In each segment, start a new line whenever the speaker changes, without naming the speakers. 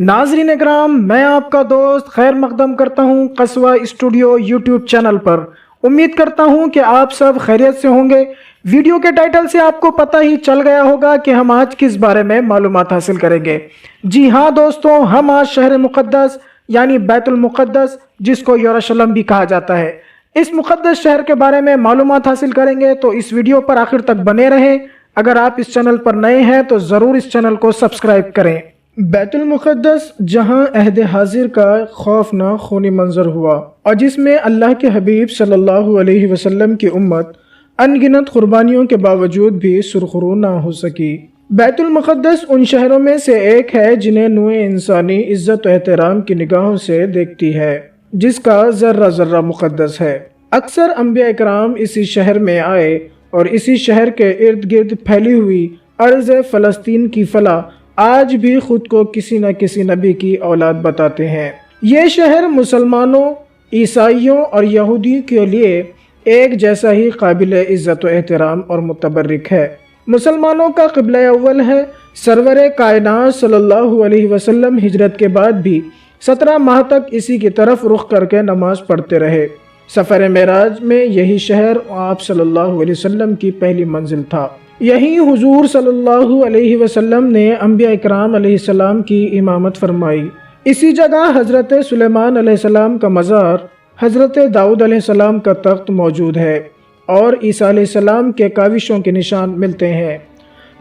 नाज़रीन इकराम, मैं आपका दोस्त खैर मकदम करता हूँ कस्बा स्टूडियो यूट्यूब चैनल पर। उम्मीद करता हूँ कि आप सब खैरियत से होंगे। वीडियो के टाइटल से आपको पता ही चल गया होगा कि हम आज किस बारे में मालूमात हासिल करेंगे। जी हाँ दोस्तों, हम आज शहर मुक़द्दस यानी बैतुल मुक़द्दस, जिसको यरूशलेम भी कहा जाता है, इस मुक़द्दस शहर के बारे में मालूमात हासिल करेंगे। तो इस वीडियो पर आखिर तक बने रहें। अगर आप इस चैनल पर नए हैं तो ज़रूर इस चैनल को सब्सक्राइब करें। बैतुल मुक़द्दस, जहां अहद हाजिर का खौफनाक खूनी मंजर हुआ और जिसमें अल्लाह के हबीब सल्लल्लाहु अलैहि वसल्लम की उम्मत अनगिनत कुर्बानियों के बावजूद भी सुरखरू ना हो सकी। बैतुल मुक़द्दस उन शहरों में से एक है जिन्हें नूए इंसानी इज़्ज़त व एहतराम की निगाहों से देखती है, जिसका ज़र्रा ज़र्रा मुक़द्दस है। अक्सर अंबिया इकराम इसी शहर में आए और इसी शहर के इर्द गिर्द फैली हुई अर्ज़ फ़लस्तीन की फला आज भी खुद को किसी न किसी नबी की औलाद बताते हैं। ये शहर मुसलमानों, ईसाइयों और यहूदियों के लिए एक जैसा ही काबिल इज़्ज़त व एहतराम और मुतबर्रिक है। मुसलमानों का क़िबला अव्वल है। सरवर कायनात सल्लल्लाहु अलैहि वसल्लम हिजरत के बाद भी 17 माह तक इसी की तरफ रुख करके नमाज पढ़ते रहे। सफ़र मेराज में यही शहर आप सल्लल्लाहु अलैहि वसल्लम की पहली मंजिल था। यहीं हुजूर सल्लल्लाहु अलैहि वसल्लम ने अंबिया इकराम अलैहिस्सलाम की इमामत फरमाई। इसी जगह हज़रत सुलेमान अलैहिस्सलाम का मज़ार, हज़रत दाऊद अलैहिस्सलाम का तख्त मौजूद है और ईसा अलैहिस्सलाम के काविशों के निशान मिलते हैं।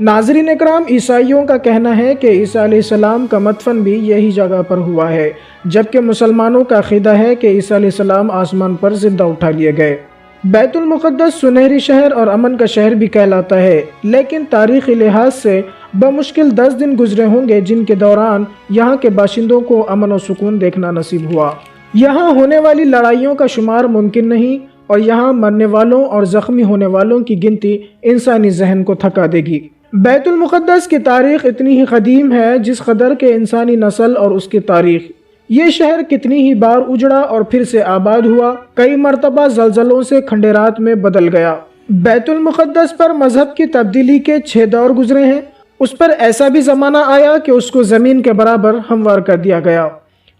नाज़रीन इकराम, ईसाइयों का कहना है कि ईसा अलैहिस्सलाम का मदफन भी यही जगह पर हुआ है, जबकि मुसलमानों का अक़ीदा है कि ईसा अलैहिस्सलाम आसमान पर ज़िंदा उठा लिए गए। बैतुल मुक़द्दस सुनहरी शहर और अमन का शहर भी कहलाता है, लेकिन तारीख़ी लिहाज से बमुश्किल 10 दिन गुजरे होंगे जिनके दौरान यहाँ के बाशिंदों को अमन और सुकून देखना नसीब हुआ। यहाँ होने वाली लड़ाइयों का शुमार मुमकिन नहीं और यहाँ मरने वालों और ज़ख्मी होने वालों की गिनती इंसानी जहन को थका देगी। बैतुल मुक़द्दस की तारीख़ इतनी ही क़दीम है जिस कदर के इंसानी नस्ल और उसकी तारीख़। ये शहर कितनी ही बार उजड़ा और फिर से आबाद हुआ, कई मरतबा ज़लज़लों से खंडेरात में बदल गया। बैतुल मुक़द्दस पर मजहब की तब्दीली के 6 दौर गुजरे हैं। उस पर ऐसा भी ज़माना आया कि उसको ज़मीन के बराबर हमवार कर दिया गया।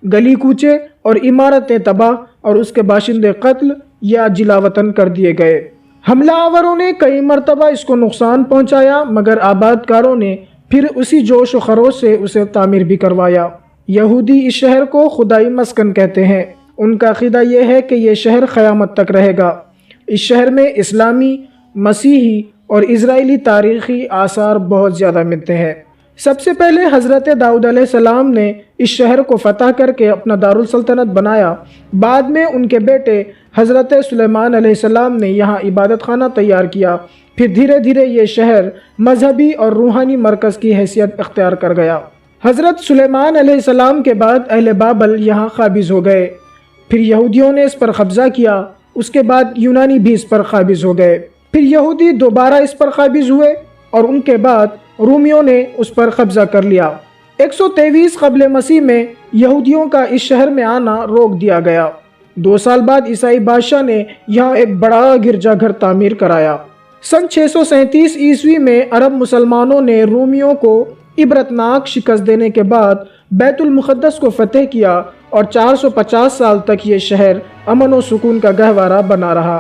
गली कूचे और इमारतें तबाह और उसके बाशिंदे कत्ल या जिलावतन कर दिए गए। हमला आवरों ने कई मरतबा इसको नुकसान पहुँचाया, मगर आबादकारों ने फिर उसी जोश व खरोश से उसे तामीर भी करवाया। यहूदी इस शहर को खुदाई मस्कन कहते हैं। उनका अक़ीदा यह है कि यह शहर क़यामत तक रहेगा। इस शहर में इस्लामी, मसीही और इज़राइली तारीख़ी आसार बहुत ज़्यादा मिलते हैं। सबसे पहले हज़रत दाऊद अलैहिस्सलाम ने इस शहर को फ़तह करके अपना दारुल सल्तनत बनाया। बाद में उनके बेटे हज़रत सुलेमान अलैहिस्सलाम ने यहाँ इबादत खाना तैयार किया। फिर धीरे धीरे ये शहर मजहबी और रूहानी मरकज़ की हैसियत इख्तियार कर गया। हज़रत सुलेमान अलैहिस्सलाम के बाद अहले बाबल यहाँ काबिज़ हो गए। फिर यहूदियों ने इस पर कब्ज़ा किया। उसके बाद यूनानी भी इस पर काबिज़ हो गए। फिर यहूदी दोबारा इस पर काबिज़ हुए और उनके बाद रूमियों ने उस पर कब्ज़ा कर लिया। 123 क़ब्ल मसीह में यहूदियों का इस शहर में आना रोक दिया गया। 2 साल बाद ईसाई बादशाह ने यहाँ एक बड़ा गिरजाघर तामीर कराया। सन 637 ईस्वी में अरब मुसलमानों ने रूमियों को इबरतनाक शिकस्त देने के बाद बैतुल मुक़द्दस को फ़तह किया और 450 साल तक ये शहर अमन और सुकून का गहवारा बना रहा।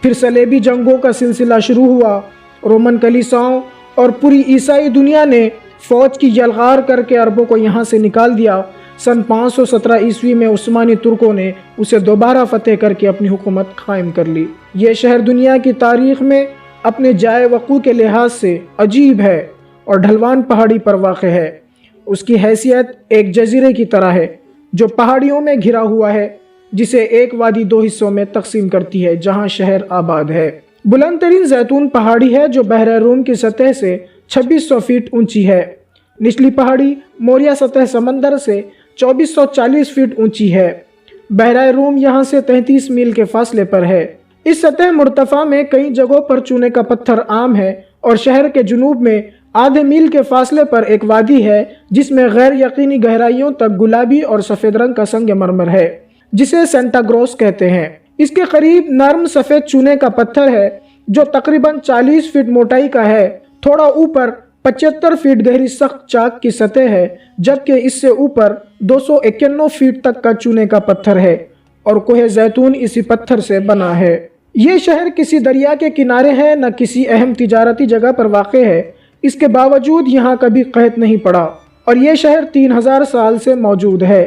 फिर सलेबी जंगों का सिलसिला शुरू हुआ। रोमन कलीसियाओं और पूरी ईसाई दुनिया ने फ़ौज की यलगार करके अरबों को यहाँ से निकाल दिया। सन 517 ईस्वी में उस्मानी तुर्कों ने उसे दोबारा फ़तह करके अपनी हुकूमत कायम कर ली। ये शहर दुनिया की तारीख़ में अपने जाए वक़ू के लिहाज से अजीब है और ढलवान पहाड़ी पर वाक़ है। उसकी हैसियत एक जजीरे की तरह है जो पहाड़ियों में घिरा हुआ है, जिसे एक वादी 2 हिस्सों में तकसीम करती है, जहाँ शहर आबाद है। बुलंद तरीन जैतून पहाड़ी है जो बहर रूम की सतह से 2600 फीट ऊंची है। निचली पहाड़ी मोरिया सतह समंदर से 2440 फीट ऊंची है। बहर रूम यहाँ से 33 मील के फासले पर है। इस सतह मुर्तफ़ा में कई जगहों पर चूने का पत्थर आम है और शहर के जुनूब में आधे मील के फासले पर एक वादी है जिसमें गैर यकीनी गहराइयों तक गुलाबी और सफ़ेद रंग का संगमरमर है, जिसे सेंटा ग्रोस कहते हैं। इसके करीब नर्म सफ़ेद चूने का पत्थर है जो तकरीबन 40 फीट मोटाई का है। थोड़ा ऊपर 75 फीट गहरी सख्त चाक की सतह है, जबकि इससे ऊपर 291 फीट तक का चूने का पत्थर है और कोह जैतून इसी पत्थर से बना है। ये शहर किसी दरिया के किनारे है, न किसी अहम तिजारती जगह पर वाक़ है। इसके बावजूद यहाँ कभी क़हत नहीं पड़ा और ये शहर 3000 साल से मौजूद है।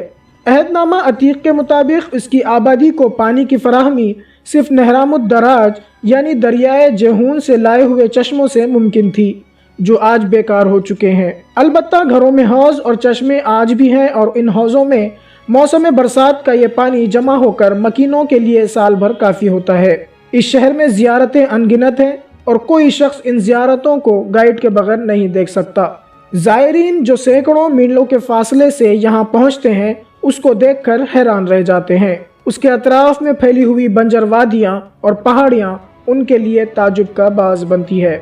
अहदनामा अतीक के मुताबिक इसकी आबादी को पानी की फराहमी सिर्फ नहरामुद्दराज यानी दरियाए जेहून से लाए हुए चश्मों से मुमकिन थी, जो आज बेकार हो चुके हैं। अलबत्ता घरों में हौज़ और चश्मे आज भी हैं और इन हौज़ों में मौसम बरसात का ये पानी जमा होकर मकीनों के लिए साल भर काफ़ी होता है। इस शहर में ज़ियारतें अनगिनत हैं और कोई शख्स इन ज़ियारतों को गाइड के बगैर नहीं देख सकता। ज़ायरीन जो सैकड़ों मीलों के फासले से यहाँ पहुँचते हैं, उसको देखकर हैरान रह जाते हैं। उसके अतराफ में फैली हुई बंजर वादियाँ और पहाड़ियाँ उनके लिए ताजुब का बाज़ बनती है।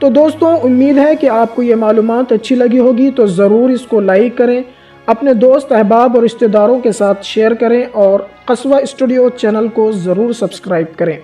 तो दोस्तों, उम्मीद है कि आपको ये मालूमात अच्छी लगी होगी, तो ज़रूर इसको लाइक करें, अपने दोस्त अहबाब और रिश्तेदारों के साथ शेयर करें और कस्वा स्टूडियो चैनल को ज़रूर सब्सक्राइब करें।